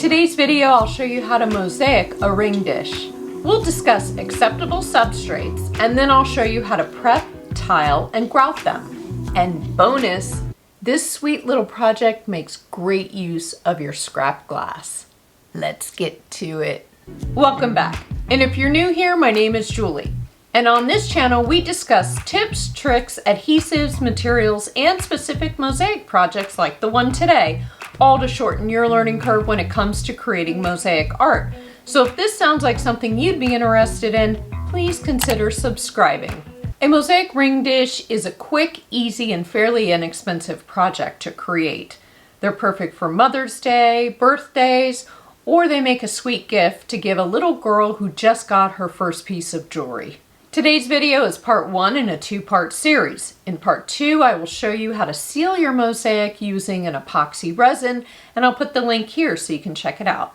In today's video, I'll show you how to mosaic a ring dish. We'll discuss acceptable substrates, and then I'll show you how to prep, tile, and grout them. And bonus, this sweet little project makes great use of your scrap glass. Let's get to it. Welcome back. And if you're new here, my name is Julie. And on this channel, we discuss tips, tricks, adhesives, materials, and specific mosaic projects like the one today, all to shorten your learning curve when it comes to creating mosaic art. So if this sounds like something you'd be interested in, please consider subscribing. A mosaic ring dish is a quick, easy, and fairly inexpensive project to create. They're perfect for Mother's Day, birthdays, or they make a sweet gift to give a little girl who just got her first piece of jewelry. Today's video is part 1 in a 2-part series. In part 2, I will show you how to seal your mosaic using an epoxy resin, and I'll put the link here so you can check it out.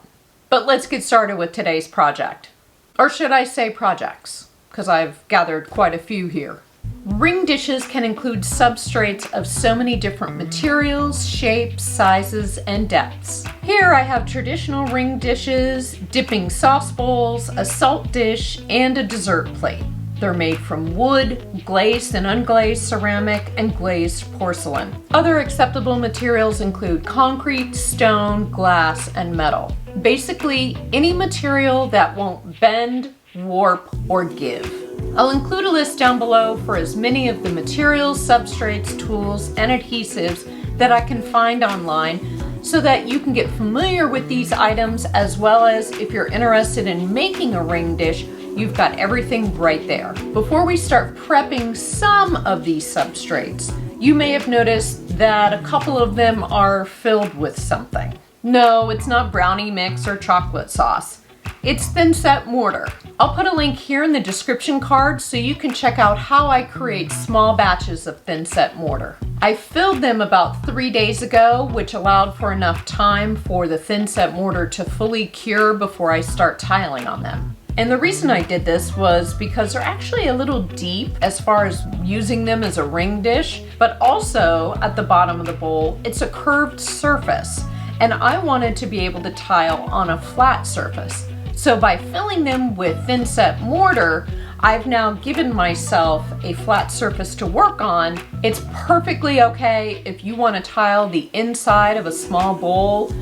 But let's get started with today's project. Or should I say projects, because I've gathered quite a few here. Ring dishes can include substrates of so many different materials, shapes, sizes, and depths. Here I have traditional ring dishes, dipping sauce bowls, a salt dish, and a dessert plate. They're made from wood, glazed and unglazed ceramic, and glazed porcelain. Other acceptable materials include concrete, stone, glass, and metal. Basically, any material that won't bend, warp, or give. I'll include a list down below for as many of the materials, substrates, tools, and adhesives that I can find online so that you can get familiar with these items, as well as if you're interested in making a ring dish, you've got everything right there. Before we start prepping some of these substrates, you may have noticed that a couple of them are filled with something. No, it's not brownie mix or chocolate sauce. It's thin-set mortar. I'll put a link here in the description card so you can check out how I create small batches of thin-set mortar. I filled them about 3 days ago, which allowed for enough time for the thin-set mortar to fully cure before I start tiling on them. And the reason I did this was because they're actually a little deep as far as using them as a ring dish, but also at the bottom of the bowl, it's a curved surface, and I wanted to be able to tile on a flat surface. So by filling them with thin-set mortar, I've now given myself a flat surface to work on. It's perfectly okay if you want to tile the inside of a small bowl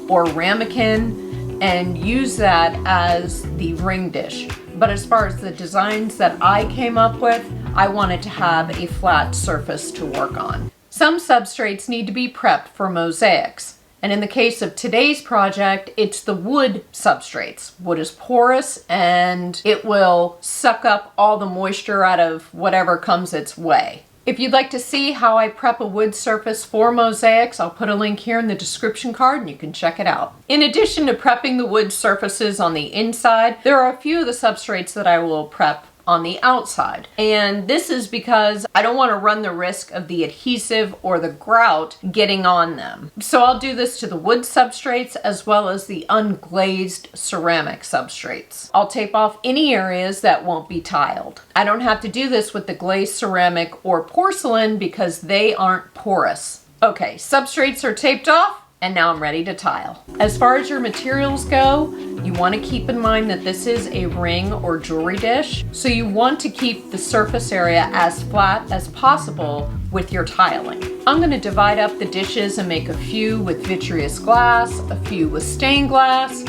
or ramekin and use that as the ring dish. But as far as the designs that I came up with, I wanted to have a flat surface to work on. Some substrates need to be prepped for mosaics. And in the case of today's project, it's the wood substrates. Wood is porous and it will suck up all the moisture out of whatever comes its way. If you'd like to see how I prep a wood surface for mosaics, I'll put a link here in the description card and you can check it out. In addition to prepping the wood surfaces on the inside, there are a few of the substrates that I will prep on the outside. And this is because I don't want to run the risk of the adhesive or the grout getting on them. So I'll do this to the wood substrates as well as the unglazed ceramic substrates. I'll tape off any areas that won't be tiled. I don't have to do this with the glazed ceramic or porcelain because they aren't porous. Okay, substrates are taped off. And now I'm ready to tile. As far as your materials go, you want to keep in mind that this is a ring or jewelry dish. So you want to keep the surface area as flat as possible with your tiling. I'm going to divide up the dishes and make a few with vitreous glass, a few with stained glass,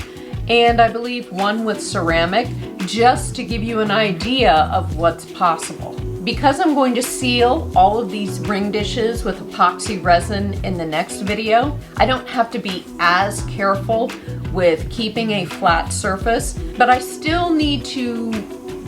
and I believe one with ceramic, just to give you an idea of what's possible. Because I'm going to seal all of these ring dishes with epoxy resin in the next video, I don't have to be as careful with keeping a flat surface, but I still need to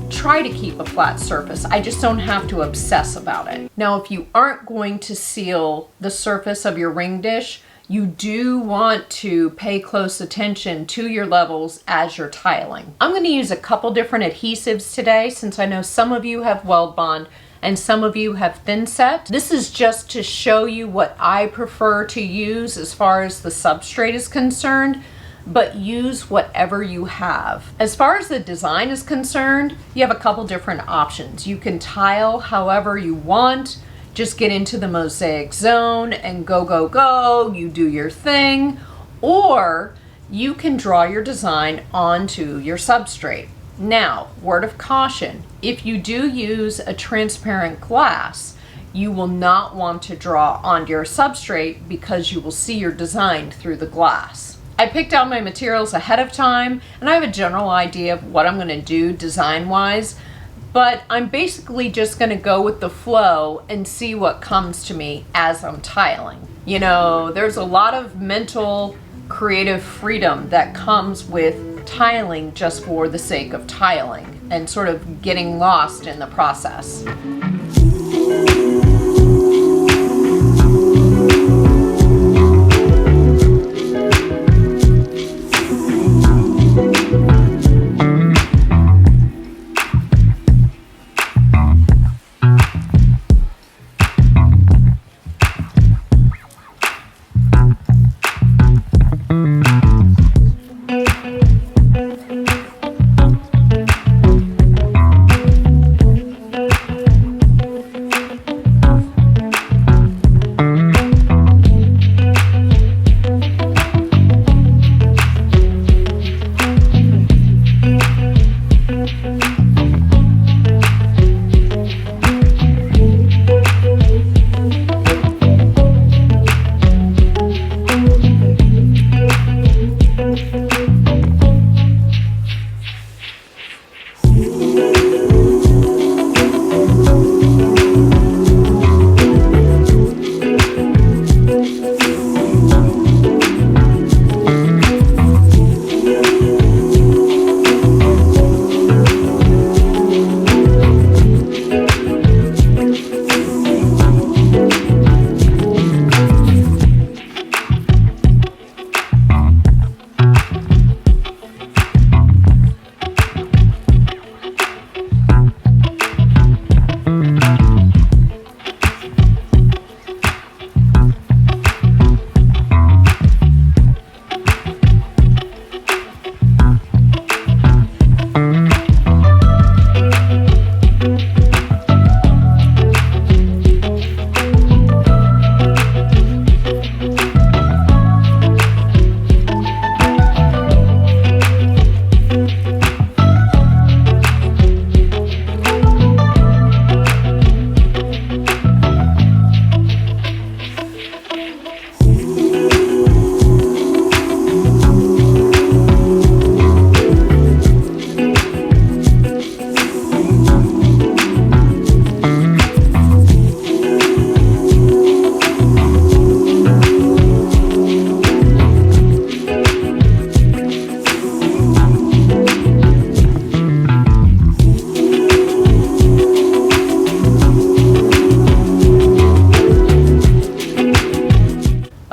try to keep a flat surface. I just don't have to obsess about it. Now, if you aren't going to seal the surface of your ring dish, you do want to pay close attention to your levels as you're tiling. I'm going to use a couple different adhesives today since I know some of you have weld bond and some of you have thin set. This is just to show you what I prefer to use as far as the substrate is concerned, but use whatever you have. As far as the design is concerned, you have a couple different options. You can tile however you want. Just get into the mosaic zone and go, go, go. You do your thing. Or you can draw your design onto your substrate. Now, word of caution, if you do use a transparent glass, you will not want to draw onto your substrate because you will see your design through the glass. I picked out my materials ahead of time and I have a general idea of what I'm going to do design-wise, but I'm basically just going to go with the flow and see what comes to me as I'm tiling. You know, there's a lot of mental creative freedom that comes with tiling just for the sake of tiling and sort of getting lost in the process.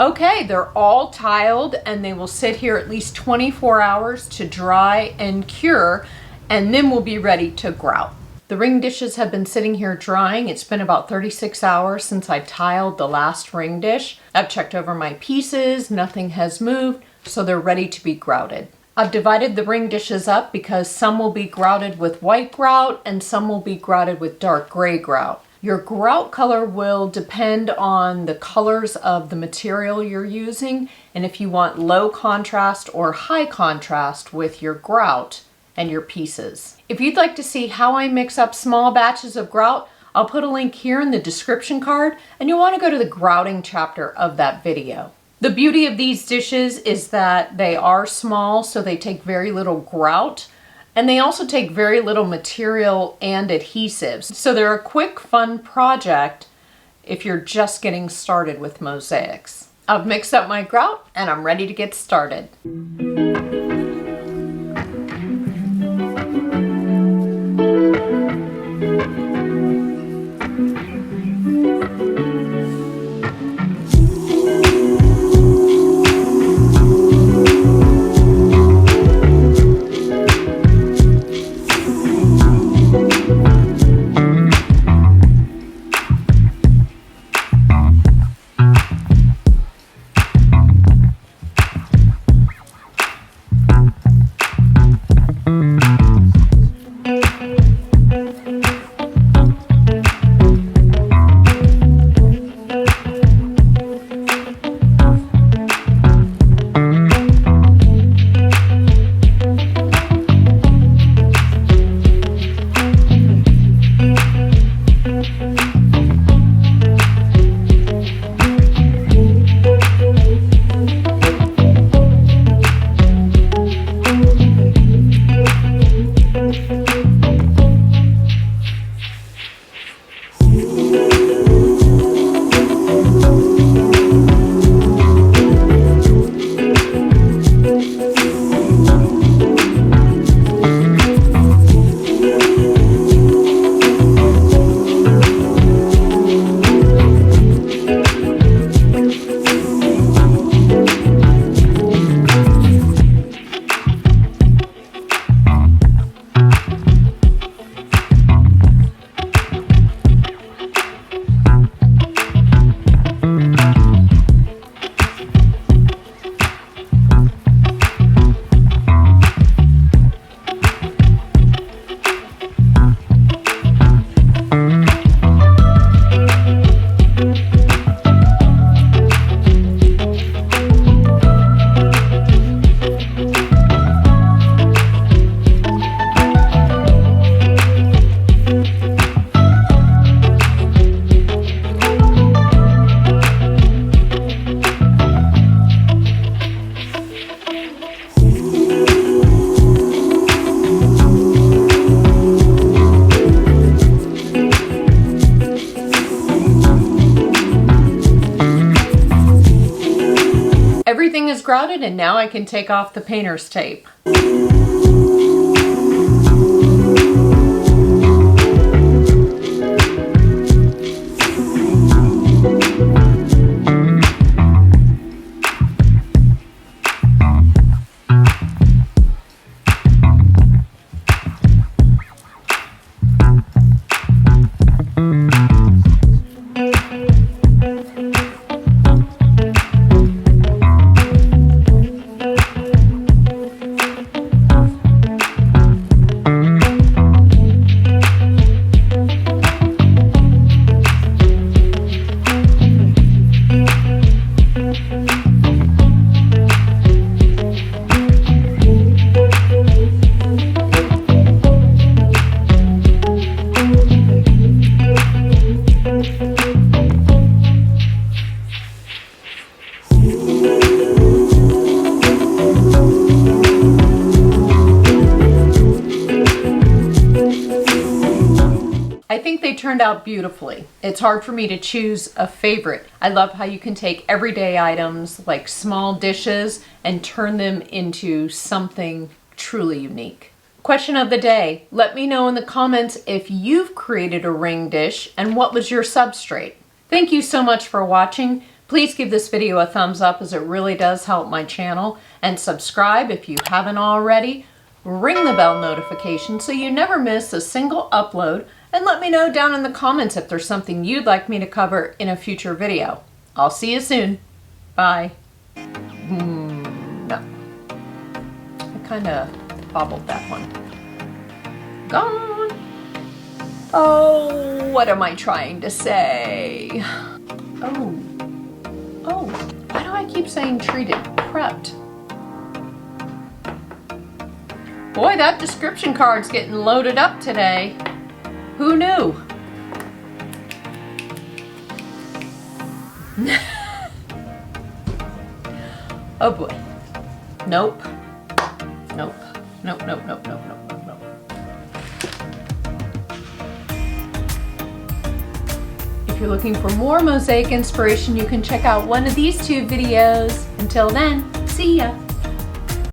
Okay, they're all tiled and they will sit here at least 24 hours to dry and cure, and then we'll be ready to grout. The ring dishes have been sitting here drying. It's been about 36 hours since I tiled the last ring dish. I've checked over my pieces, nothing has moved, so they're ready to be grouted. I've divided the ring dishes up because some will be grouted with white grout and some will be grouted with dark gray grout. Your grout color will depend on the colors of the material you're using and if you want low contrast or high contrast with your grout and your pieces. If you'd like to see how I mix up small batches of grout, I'll put a link here in the description card and you'll want to go to the grouting chapter of that video. The beauty of these dishes is that they are small, so they take very little grout. And they also take very little material and adhesives. So they're a quick, fun project if you're just getting started with mosaics. I've mixed up my grout and I'm ready to get started. is grouted, and now I can take off the painter's tape. I think they turned out beautifully. It's hard for me to choose a favorite. I love how you can take everyday items like small dishes and turn them into something truly unique. Question of the day. Let me know in the comments if you've created a ring dish and what was your substrate. Thank you so much for watching. Please give this video a thumbs up as it really does help my channel, and subscribe if you haven't already. Ring the bell notification so you never miss a single upload, and let me know down in the comments if there's something you'd like me to cover in a future video. I'll see you soon. Bye. No. I kind of bobbled that one. Gone. Oh, what am I trying to say? Oh, why do I keep saying treated? Prepped. Boy, that description card's getting loaded up today. Who knew? Oh boy. Nope. Nope. Nope, nope, nope, nope, nope, nope, nope. If you're looking for more mosaic inspiration, you can check out one of these two videos. Until then, see ya.